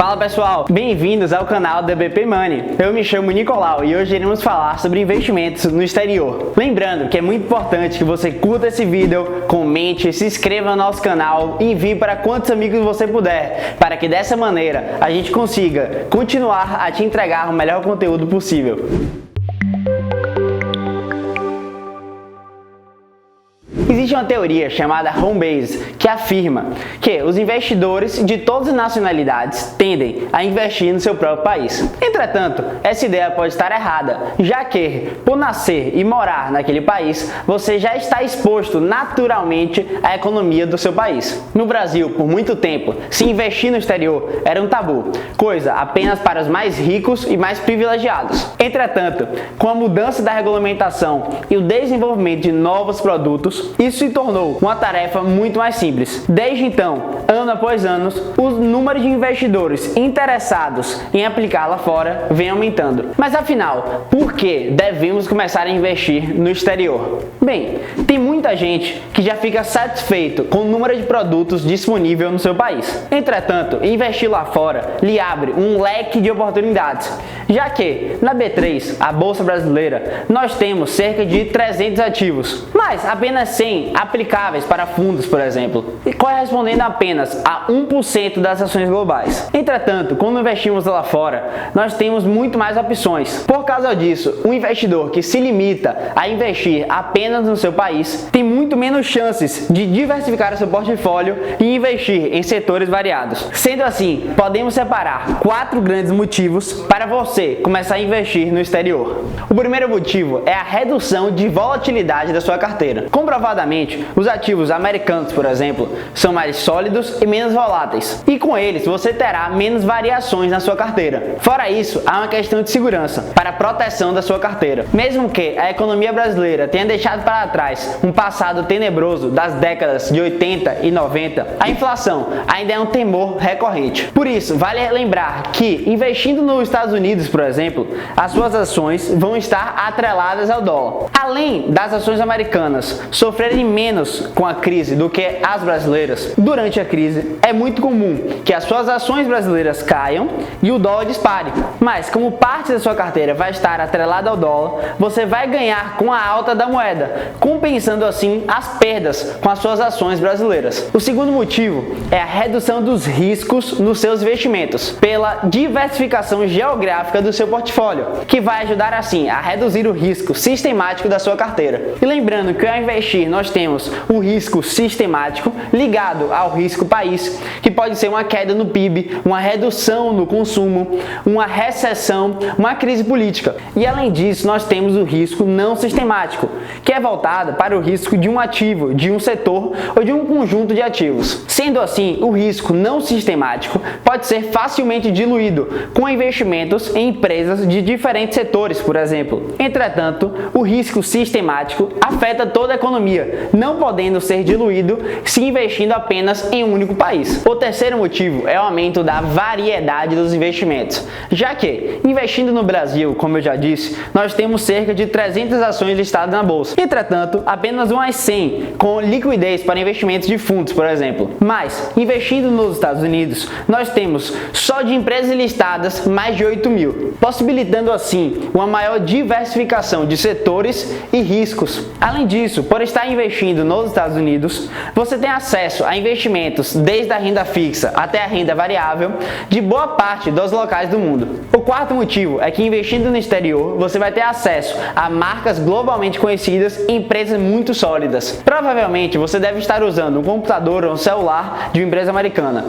Fala pessoal, bem-vindos ao canal da BP Money. Eu me chamo Nicolau e hoje iremos falar sobre investimentos no exterior. Lembrando que é muito importante que você curta esse vídeo, comente, se inscreva no nosso canal e envie para quantos amigos você puder, para que dessa maneira a gente consiga continuar a te entregar o melhor conteúdo possível. Existe uma teoria chamada home base que afirma que os investidores de todas as nacionalidades tendem a investir no seu próprio país. Entretanto, essa ideia pode estar errada, já que, por nascer e morar naquele país, você já está exposto naturalmente à economia do seu país. No Brasil, por muito tempo, se investir no exterior era um tabu, coisa apenas para os mais ricos e mais privilegiados. Entretanto, com a mudança da regulamentação e o desenvolvimento de novos produtos, isso se tornou uma tarefa muito mais simples. Desde então, ano após ano, o número de investidores interessados em aplicar lá fora vem aumentando. Mas afinal, por que devemos começar a investir no exterior? Bem, tem muita gente que já fica satisfeito com o número de produtos disponível no seu país. Entretanto, investir lá fora lhe abre um leque de oportunidades, já que na B3, a Bolsa Brasileira, nós temos cerca de 300 ativos, mas apenas 100 aplicáveis para fundos, por exemplo, e correspondendo apenas a 1% das ações globais. Entretanto, quando investimos lá fora, nós temos muito mais opções. Por causa disso, um investidor que se limita a investir apenas no seu país tem muito menos chances de diversificar o seu portfólio e investir em setores variados. Sendo assim, podemos separar 4 grandes motivos para você começar a investir no exterior. O primeiro motivo é a redução de volatilidade da sua carteira. Comprovadamente, os ativos americanos, por exemplo, são mais sólidos e menos voláteis, e com eles você terá menos variações na sua carteira. Fora isso, há uma questão de segurança para a proteção da sua carteira. Mesmo que a economia brasileira tenha deixado para trás um passado tenebroso das décadas de 80 e 90, a inflação ainda é um temor recorrente. Por isso, vale lembrar que, investindo nos Estados Unidos, por exemplo, as suas ações vão estar atreladas ao dólar. Além das ações americanas sofrerem menos com a crise do que as brasileiras, durante a crise é muito comum que as suas ações brasileiras caiam e o dólar dispare. Mas como parte da sua carteira vai estar atrelada ao dólar, você vai ganhar com a alta da moeda, compensando assim as perdas com as suas ações brasileiras. O segundo motivo é a redução dos riscos nos seus investimentos, pela diversificação geográfica do seu portfólio, que vai ajudar assim a reduzir o risco sistemático da sua carteira. E lembrando que ao investir nós temos o risco sistemático ligado ao risco país, que pode ser uma queda no PIB, uma redução no consumo, uma recessão, uma crise política. E além disso, nós temos o risco não sistemático, que é voltado para o risco de um ativo, de um setor ou de um conjunto de ativos. Sendo assim, o risco não sistemático pode ser facilmente diluído com investimentos em empresas de diferentes setores, por exemplo. Entretanto, o risco sistemático afeta toda a economia, não podendo ser diluído se investindo apenas em um único país. O terceiro motivo é o aumento da variedade dos investimentos, já que, investindo no Brasil, como eu já disse, nós temos cerca de 300 ações listadas na bolsa. Entretanto, apenas umas 100 com liquidez para investimentos de fundos, por exemplo. Mas, investindo nos Estados Unidos, nós temos só de empresas listadas mais de 8.000, possibilitando assim uma maior diversificação de setores e riscos. Além disso, por estar investindo nos Estados Unidos, você tem acesso a investimentos desde a renda fixa até a renda variável de boa parte dos locais do mundo. O quarto motivo é que investindo no exterior, você vai ter acesso a marcas globalmente conhecidas e empresas muito sólidas. Provavelmente você deve estar usando um computador ou um celular de uma empresa americana,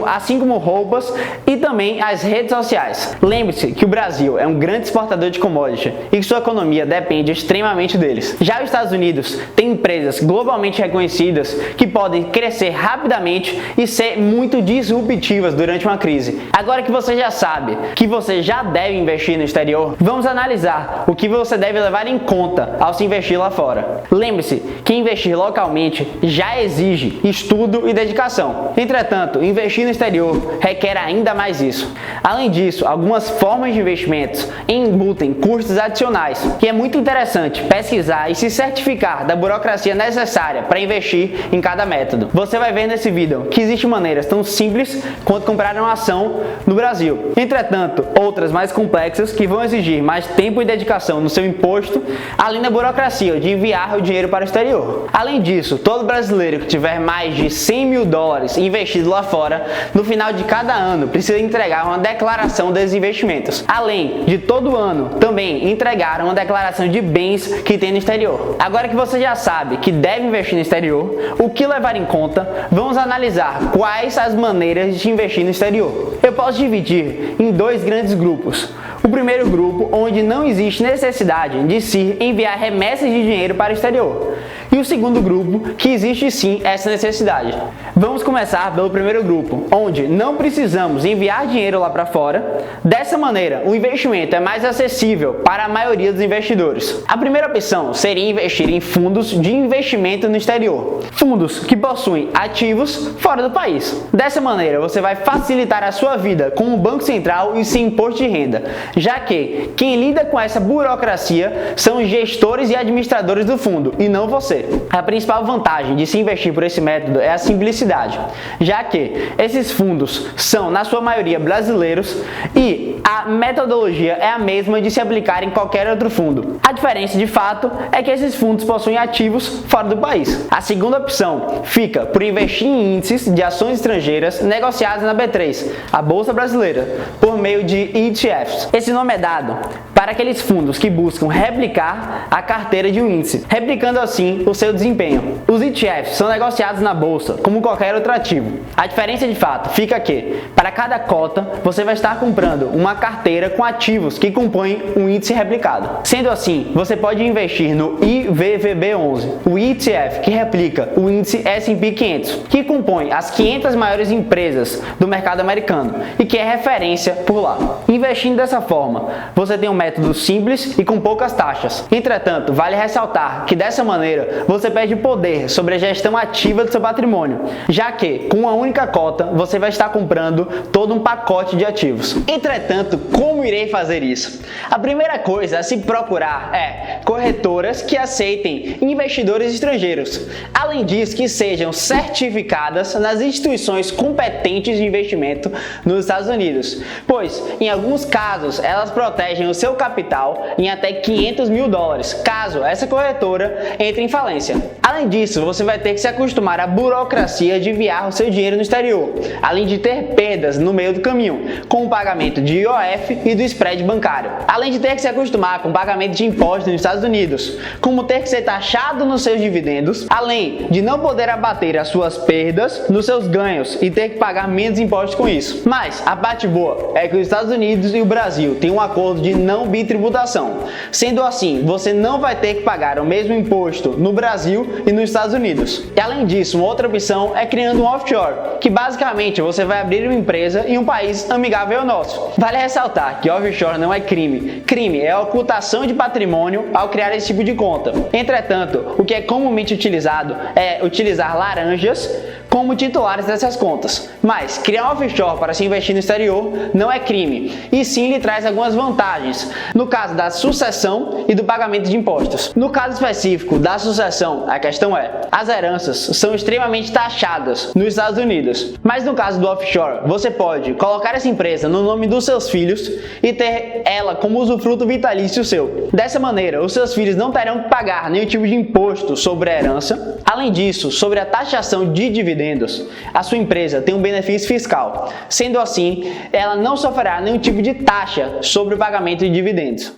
assim como roupas e também as redes sociais. Lembre-se que o Brasil é um grande exportador de commodities e que sua economia depende extremamente deles. Já os Estados Unidos tem empresas globalmente reconhecidas que podem crescer rapidamente e ser muito disruptivas durante uma crise. Agora que você já sabe que você já deve investir no exterior, vamos analisar o que você deve levar em conta ao se investir lá fora. Lembre-se que investir localmente já exige estudo e dedicação. Entretanto, investir no exterior requer ainda mais isso. Além disso, algumas formas de investimentos embutem custos adicionais, que é muito interessante pesquisar e se certificar da burocracia necessária para investir em cada método. Você vai ver nesse vídeo que existem maneiras tão simples quanto comprar uma ação no Brasil. Entretanto, outras mais complexas que vão exigir mais tempo e dedicação no seu imposto, além da burocracia de enviar o dinheiro para o exterior. Além disso, todo brasileiro que tiver mais de 100 mil dólares investido lá fora, no final de cada ano precisa entregar uma declaração desses investimentos. Além de todo ano também entregar uma declaração de bens que tem no exterior. Agora que você já sabe que deve investir no exterior, o que levar em conta, vamos analisar quais as maneiras de investir no exterior. Eu posso dividir em dois grandes grupos. O primeiro grupo, onde não existe necessidade de se enviar remessas de dinheiro para o exterior. E o segundo grupo, que existe sim essa necessidade. Vamos começar pelo primeiro grupo, onde não precisamos enviar dinheiro lá para fora. Dessa maneira, o investimento é mais acessível para a maioria dos investidores. A primeira opção seria investir em fundos de investimento no exterior. Fundos que possuem ativos fora do país. Dessa maneira, você vai facilitar a sua vida com o Banco Central e seu imposto de renda, já que quem lida com essa burocracia são os gestores e administradores do fundo, e não você. A principal vantagem de se investir por esse método é a simplicidade, já que esses fundos são, na sua maioria, brasileiros e a metodologia é a mesma de se aplicar em qualquer outro fundo. A diferença, de fato, é que esses fundos possuem ativos fora do país. A segunda opção fica por investir em índices de ações estrangeiras negociadas na B3, a Bolsa Brasileira, por meio de ETFs. Esse nome é dado para aqueles fundos que buscam replicar a carteira de um índice, replicando assim o seu desempenho. Os ETFs são negociados na bolsa como qualquer outro ativo. A diferença de fato fica que, para cada cota, você vai estar comprando uma carteira com ativos que compõem um índice replicado. Sendo assim, você pode investir no IVVB11, o ETF que replica o índice S&P 500, que compõe as 500 maiores empresas do mercado americano e que é referência por lá. Investindo dessa forma, você tem um método simples e com poucas taxas. Entretanto, vale ressaltar que dessa maneira você perde poder sobre a gestão ativa do seu patrimônio, já que com uma única cota você vai estar comprando todo um pacote de ativos. Entretanto, como irei fazer isso? A primeira coisa a se procurar é corretoras que aceitem investidores estrangeiros. Além disso, que sejam certificadas nas instituições competentes de investimento nos Estados Unidos, pois em alguns casos elas protegem o seu capital em até 500 mil dólares, caso essa corretora entre em falência. Além disso, você vai ter que se acostumar à burocracia de enviar o seu dinheiro no exterior, além de ter perdas no meio do caminho, com o pagamento de IOF e do spread bancário. Além de ter que se acostumar com o pagamento de impostos nos Estados Unidos, como ter que ser taxado nos seus dividendos, além de não poder abater as suas perdas nos seus ganhos e ter que pagar menos impostos com isso. Mas a parte boa é que os Estados Unidos e o Brasil têm um acordo de não bitributação. Sendo assim, você não vai ter que pagar o mesmo imposto no Brasil e nos Estados Unidos. E além disso, uma outra opção é criando um offshore, que basicamente você vai abrir uma empresa em um país amigável ao nosso. Vale ressaltar que offshore não é crime. Crime é a ocultação de patrimônio ao criar esse tipo de conta. Entretanto, o que é comumente utilizado é utilizar laranjas como titulares dessas contas. Mas criar um offshore para se investir no exterior não é crime, e sim lhe traz algumas vantagens, no caso da sucessão e do pagamento de impostos. No caso específico da sucessão, a questão é, as heranças são extremamente taxadas nos Estados Unidos, mas no caso do offshore, você pode colocar essa empresa no nome dos seus filhos e ter ela como usufruto vitalício seu. Dessa maneira, os seus filhos não terão que pagar nenhum tipo de imposto sobre a herança. Além disso, sobre a taxação de dividendos, a sua empresa tem um benefício fiscal. Sendo assim, ela não sofrerá nenhum tipo de taxa sobre o pagamento de dividendos.